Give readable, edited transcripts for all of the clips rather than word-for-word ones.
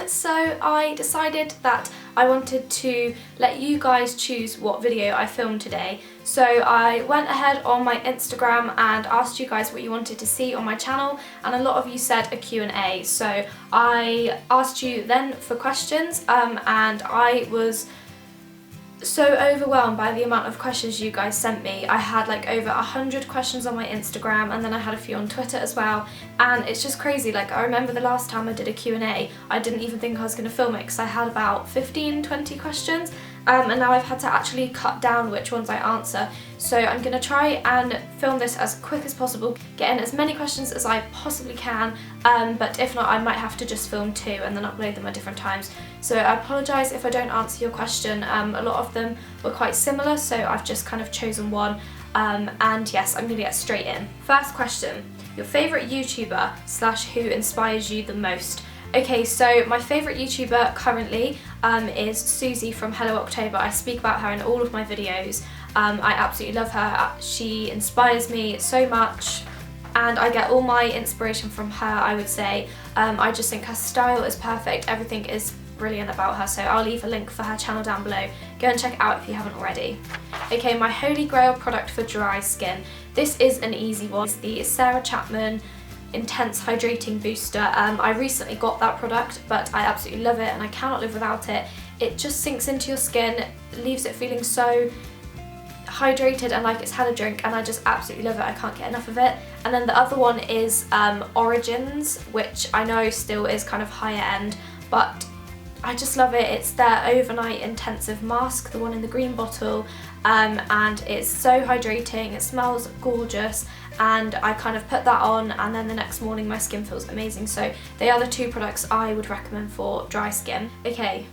So I decided that I wanted to let you guys choose what video I filmed today. So I went ahead on my Instagram and asked you guys what you wanted to see on my channel, and a lot of you said a Q&A. So I asked you then for questions, and I was so overwhelmed by the amount of questions you guys sent me. I had like over 100 questions on my Instagram, and then I had a few on Twitter as well, and it's just crazy. Like, I remember the last time I did a Q&A, I didn't even think I was going to film it because I had about 15-20 questions, and now I've had to actually cut down which ones I answer. So I'm going to try and film this as quick as possible, get in as many questions as I possibly can, but if not I might have to just film 2 and then upload them at different times. So I apologise if I don't answer your question. A lot of them were quite similar, so I've just kind of chosen one, and yes, I'm going to get straight in. First question, your favourite YouTuber / who inspires you the most? Okay, so my favourite YouTuber currently is Susie from Hello October. I speak about her in all of my videos. I absolutely love her. She inspires me so much, and I get all my inspiration from her, I would say. I just think her style is perfect. Everything is brilliant about her, so I'll leave a link for her channel down below. Go and check it out if you haven't already. Okay, my holy grail product for dry skin. This is an easy one. It's the Sarah Chapman Intense Hydrating Booster. I recently got that product, but I absolutely love it and I cannot live without it. It just sinks into your skin, leaves it feeling so hydrated and like it's had a drink, and I just absolutely love it. I can't get enough of it. And then the other one is Origins, which I know still is kind of higher end, but I just love it. It's their overnight intensive mask, the one in the green bottle, and it's so hydrating, it smells gorgeous, and I kind of put that on and then the next morning my skin feels amazing. So they are the 2 products I would recommend for dry skin. Okay,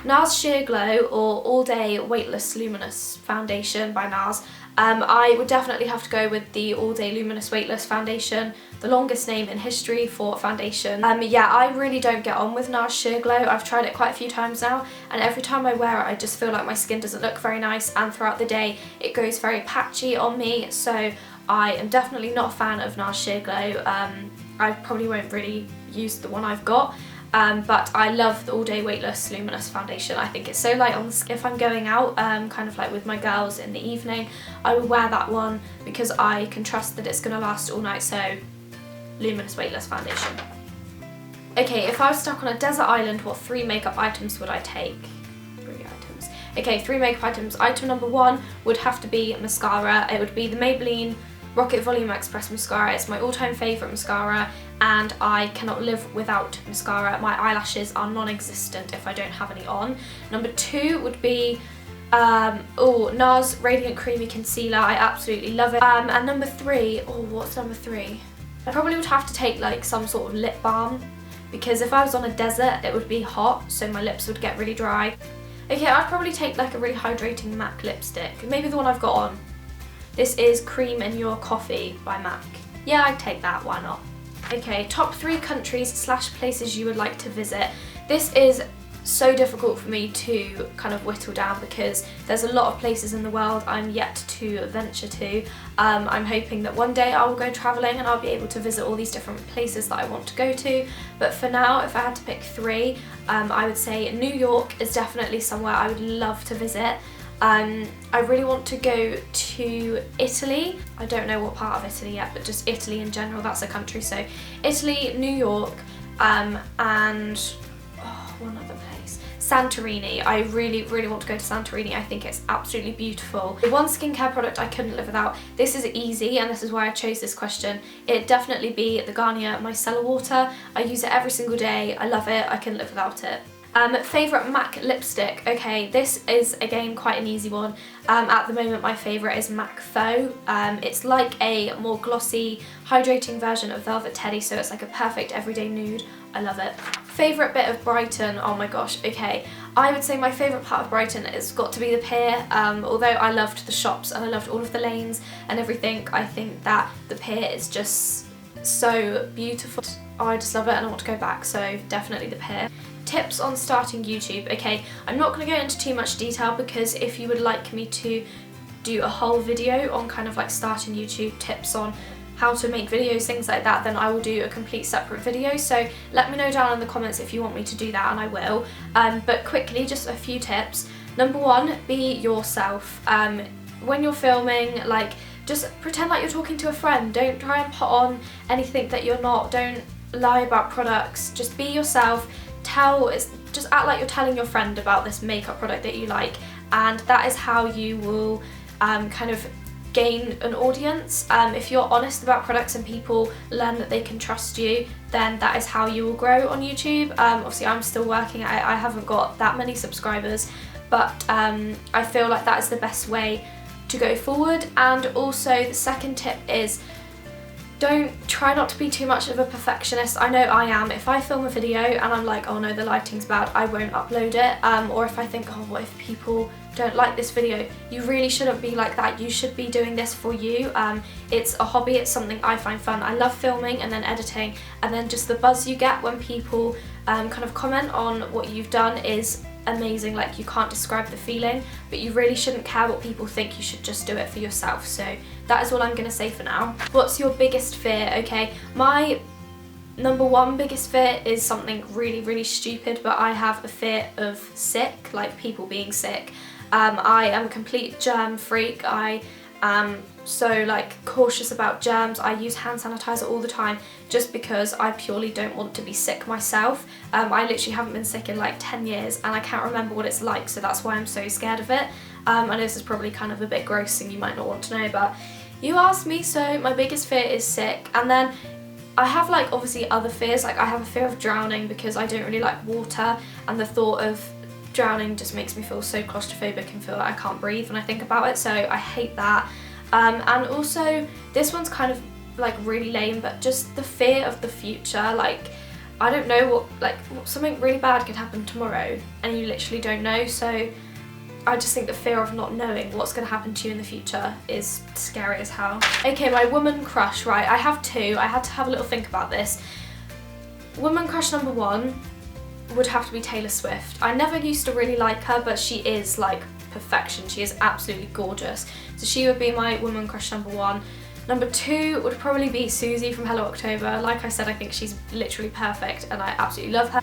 Nars Sheer Glow or All Day Weightless Luminous Foundation by Nars. I would definitely have to go with the All Day Luminous Weightless Foundation, the longest name in history for foundation. Yeah, I really don't get on with Nars Sheer Glow. I've tried it quite a few times now, and every time I wear it I just feel like my skin doesn't look very nice, and throughout the day it goes very patchy on me, so I am definitely not a fan of Nars Sheer Glow. I probably won't really use the one I've got. But I love the All Day Weightless Luminous Foundation. I think it's so light on the skin. If I'm going out, kind of like with my girls in the evening, I will wear that one because I can trust that it's going to last all night, so Luminous Weightless Foundation. Okay, if I was stuck on a desert island, what 3 makeup items would I take? 3 items. Okay, 3 makeup items. Item number 1 would have to be mascara. It would be the Maybelline Rocket Volume Express Mascara. It's my all-time favourite mascara, and I cannot live without mascara. My eyelashes are non-existent if I don't have any on. Number 2 would be Nars Radiant Creamy Concealer. I absolutely love it. And number 3, what's number 3? I probably would have to take like some sort of lip balm, because if I was on a desert it would be hot, so my lips would get really dry. Okay, I'd probably take like a really hydrating MAC lipstick, maybe the one I've got on. This is Cream in Your Coffee by MAC. Yeah, I'd take that, why not? Okay, top 3 countries / places you would like to visit. This is so difficult for me to kind of whittle down because there's a lot of places in the world I'm yet to venture to. I'm hoping that one day I will go travelling and I'll be able to visit all these different places that I want to go to. But for now, if I had to pick 3, I would say New York is definitely somewhere I would love to visit. I really want to go to Italy. I don't know what part of Italy yet, but just Italy in general, that's a country. So Italy, New York, and one other place, Santorini. I really, really want to go to Santorini. I think it's absolutely beautiful. The one skincare product I couldn't live without, this is easy and this is why I chose this question. It'd definitely be the Garnier Micellar Water. I use it every single day. I love it. I couldn't live without it. Favourite MAC lipstick. Okay, this is again quite an easy one. At the moment my favourite is MAC Faux. It's like a more glossy, hydrating version of Velvet Teddy, so it's like a perfect everyday nude. I love it. Favourite bit of Brighton. Oh my gosh, okay. I would say my favourite part of Brighton has got to be the pier. Although I loved the shops and I loved all of the lanes and everything, I think that the pier is just so beautiful. Oh, I just love it and I want to go back, so definitely the pier. Tips on starting YouTube. Okay, I'm not going to go into too much detail because if you would like me to do a whole video on kind of like starting YouTube, tips on how to make videos, things like that, then I will do a complete separate video. So let me know down in the comments if you want me to do that, and I will. But quickly, just a few tips. Number one, be yourself. When you're filming, like, just pretend like you're talking to a friend. Don't try and put on anything that you're not. Don't lie about products. Just be yourself. Just act like you're telling your friend about this makeup product that you like, and that is how you will kind of gain an audience. If you're honest about products and people learn that they can trust you, then that is how you will grow on YouTube. Obviously I'm still working, I haven't got that many subscribers, but I feel like that is the best way to go forward. And also the second tip is, try not to be too much of a perfectionist. I know I am. If I film a video and I'm like, oh no, the lighting's bad, I won't upload it. Or if I think, oh, what if people don't like this video? You really shouldn't be like that. You should be doing this for you. It's a hobby, it's something I find fun. I love filming and then editing, and then just the buzz you get when people kind of comment on what you've done is amazing. Like, you can't describe the feeling, but you really shouldn't care what people think. You should just do it for yourself. So that is all I'm gonna say for now. What's your biggest fear? Okay, my number one biggest fear is something really, really stupid, but I have a fear of sick, like people being sick. I am a complete germ freak. I am so like cautious about germs. I use hand sanitizer all the time just because I purely don't want to be sick myself. I literally haven't been sick in like 10 years and I can't remember what it's like, so that's why I'm so scared of it. I know this is probably kind of a bit gross and you might not want to know, but you asked me, so my biggest fear is sick. And then I have like obviously other fears, like I have a fear of drowning because I don't really like water, and the thought of drowning just makes me feel so claustrophobic and feel like I can't breathe when I think about it, so I hate that. And also, this one's kind of like really lame, but just the fear of the future. Like, I don't know something really bad could happen tomorrow and you literally don't know, so I just think the fear of not knowing what's going to happen to you in the future is scary as hell. Okay, my woman crush, right, I have two. I had to have a little think about this. Woman crush number one would have to be Taylor Swift. I never used to really like her, but she is like perfection. She is absolutely gorgeous. So she would be my woman crush number one. Number two would probably be Susie from Hello October. Like I said, I think she's literally perfect and I absolutely love her.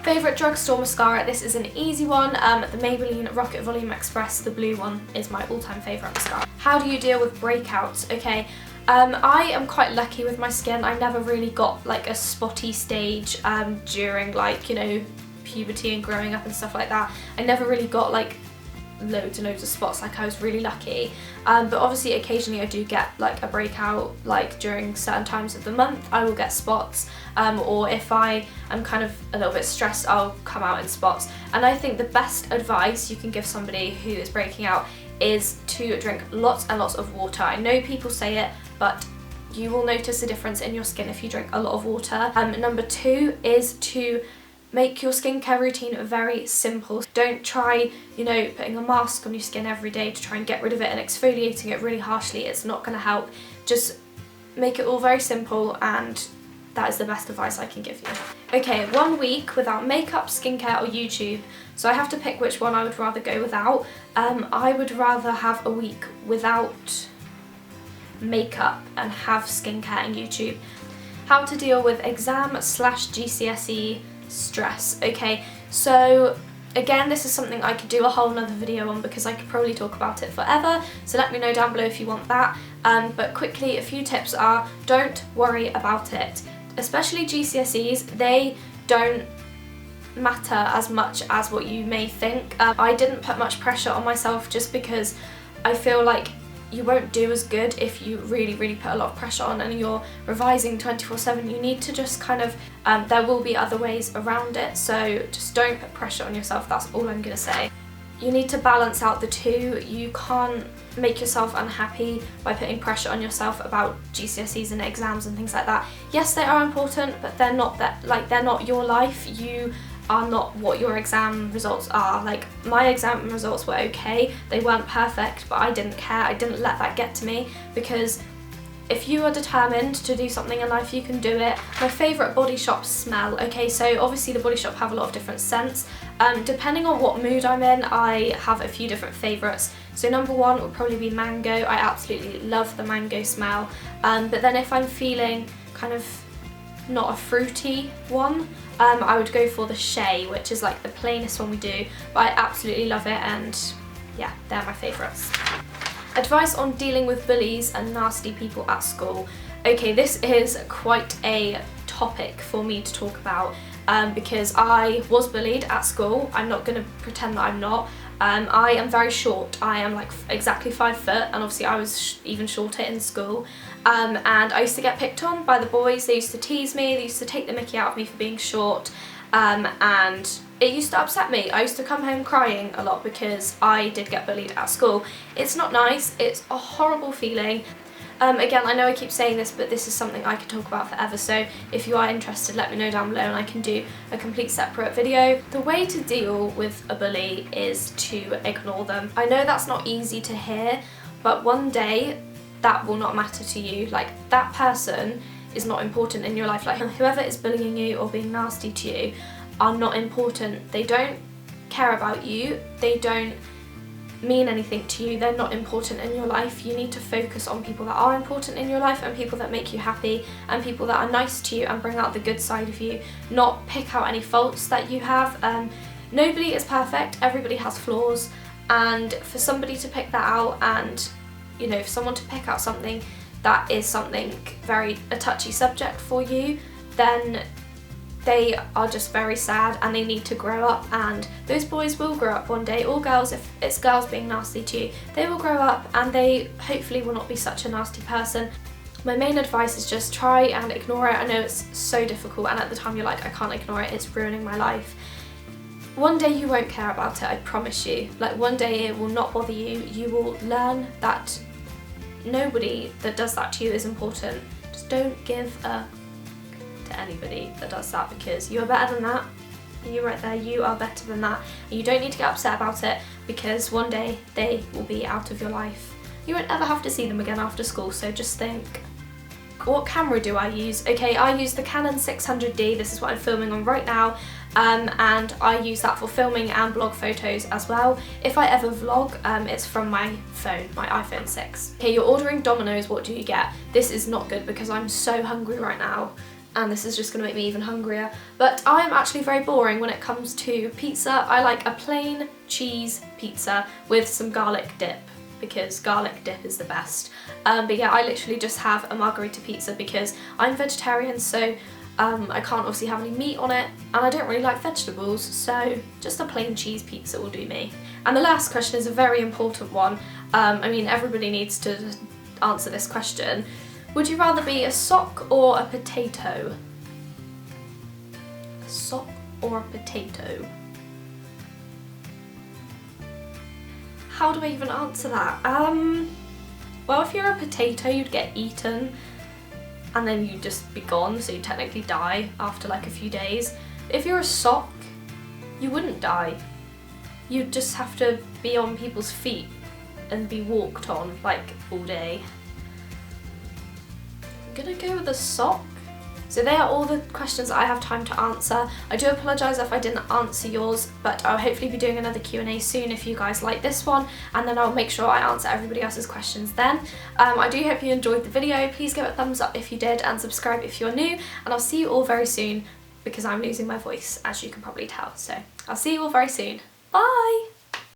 Favourite drugstore mascara, this is an easy one. The Maybelline Rocket Volume Express, the blue one, is my all-time favourite mascara. How do you deal with breakouts? Okay, I am quite lucky with my skin. I never really got like a spotty stage during like, you know, puberty and growing up and stuff like that. I never really got like loads and loads of spots, like I was really lucky. But obviously occasionally I do get like a breakout, like during certain times of the month I will get spots, or if I am kind of a little bit stressed I'll come out in spots. And I think the best advice you can give somebody who is breaking out is to drink lots and lots of water. I know people say it, but you will notice a difference in your skin if you drink a lot of water. Number two is to make your skincare routine very simple. Don't try, you know, putting a mask on your skin every day to try and get rid of it and exfoliating it really harshly. It's not going to help. Just make it all very simple, and that is the best advice I can give you. Okay, 1 week without makeup, skincare or YouTube. So I have to pick which one I would rather go without. I would rather have a week without makeup and have skincare and YouTube. How to deal with exam/GCSE stress. Okay, so again, this is something I could do a whole nother video on because I could probably talk about it forever, so let me know down below if you want that. But quickly, a few tips are, don't worry about it. Especially GCSEs, they don't matter as much as what you may think. I didn't put much pressure on myself just because I feel like you won't do as good if you really put a lot of pressure on and you're revising 24/7. You need to just kind of, there will be other ways around it, so just don't put pressure on yourself, that's all I'm gonna say. You need to balance out the two. You can't make yourself unhappy by putting pressure on yourself about GCSEs and exams and things like that. Yes, they are important, but they're not they're not your life. You are not what your exam results are. Like, my exam results were okay, they weren't perfect, but I didn't care. I didn't let that get to me because if you are determined to do something in life, you can do it. My favourite Body Shop smell. Okay, so obviously the Body Shop have a lot of different scents. Depending on what mood I'm in, I have a few different favourites. So number one would probably be mango. I absolutely love the mango smell. But then if I'm feeling kind of not a fruity one, I would go for the Shea, which is like the plainest one we do, but I absolutely love it, and yeah, they're my favourites. Advice on dealing with bullies and nasty people at school. Okay, this is quite a topic for me to talk about because I was bullied at school. I'm not going to pretend that I'm not. I am very short. I am like exactly 5 foot, and obviously I was even shorter in school. And I used to get picked on by the boys. They used to tease me, they used to take the mickey out of me for being short, and it used to upset me. I used to come home crying a lot because I did get bullied at school. It's not nice, it's a horrible feeling. Again, I know I keep saying this, but this is something I could talk about forever, so if you are interested, let me know down below and I can do a complete separate video. The way to deal with a bully is to ignore them. I know that's not easy to hear, but one day that will not matter to you. Like, that person is not important in your life. Like, whoever is bullying you or being nasty to you are not important. They don't care about you, they don't mean anything to you, they're not important in your life. You need to focus on people that are important in your life and people that make you happy and people that are nice to you and bring out the good side of you, not pick out any faults that you have. Nobody is perfect, everybody has flaws, and for somebody to pick that out, and you know, for someone to pick out something that is something a touchy subject for you, then they are just very sad and they need to grow up, and those boys will grow up one day, or girls, if it's girls being nasty to you, they will grow up and they hopefully will not be such a nasty person. My main advice is just try and ignore it. I know it's so difficult, and at the time you're like, I can't ignore it, it's ruining my life. One day you won't care about it, I promise you. Like, one day it will not bother you. You will learn that nobody that does that to you is important. Just don't give a to anybody that does that, because you are better than that. You right there, you are better than that. And you don't need to get upset about it, because one day they will be out of your life. You won't ever have to see them again after school, so just think. What camera do I use? Okay, I use the Canon 600D, this is what I'm filming on right now, and I use that for filming and blog photos as well. If I ever vlog, it's from my phone, my iPhone 6. Okay, you're ordering Dominos, what do you get? This is not good because I'm so hungry right now, and this is just going to make me even hungrier. But I'm actually very boring when it comes to pizza. I like a plain cheese pizza with some garlic dip, because garlic dip is the best. But yeah, I literally just have a margherita pizza because I'm vegetarian, so I can't obviously have any meat on it, and I don't really like vegetables, so just a plain cheese pizza will do me. And the last question is a very important one. I mean, everybody needs to answer this question. Would you rather be a sock or a potato? A sock or a potato? How do I even answer that? Well, if you're a potato, you'd get eaten and then you'd just be gone, so you'd technically die after like a few days. If you're a sock, you wouldn't die. You'd just have to be on people's feet and be walked on like all day. I'm gonna go with a sock. So they are all the questions I have time to answer. I do apologise if I didn't answer yours, but I'll hopefully be doing another Q&A soon if you guys like this one, and then I'll make sure I answer everybody else's questions then. I do hope you enjoyed the video. Please give it a thumbs up if you did, and subscribe if you're new, and I'll see you all very soon because I'm losing my voice, as you can probably tell. So I'll see you all very soon. Bye!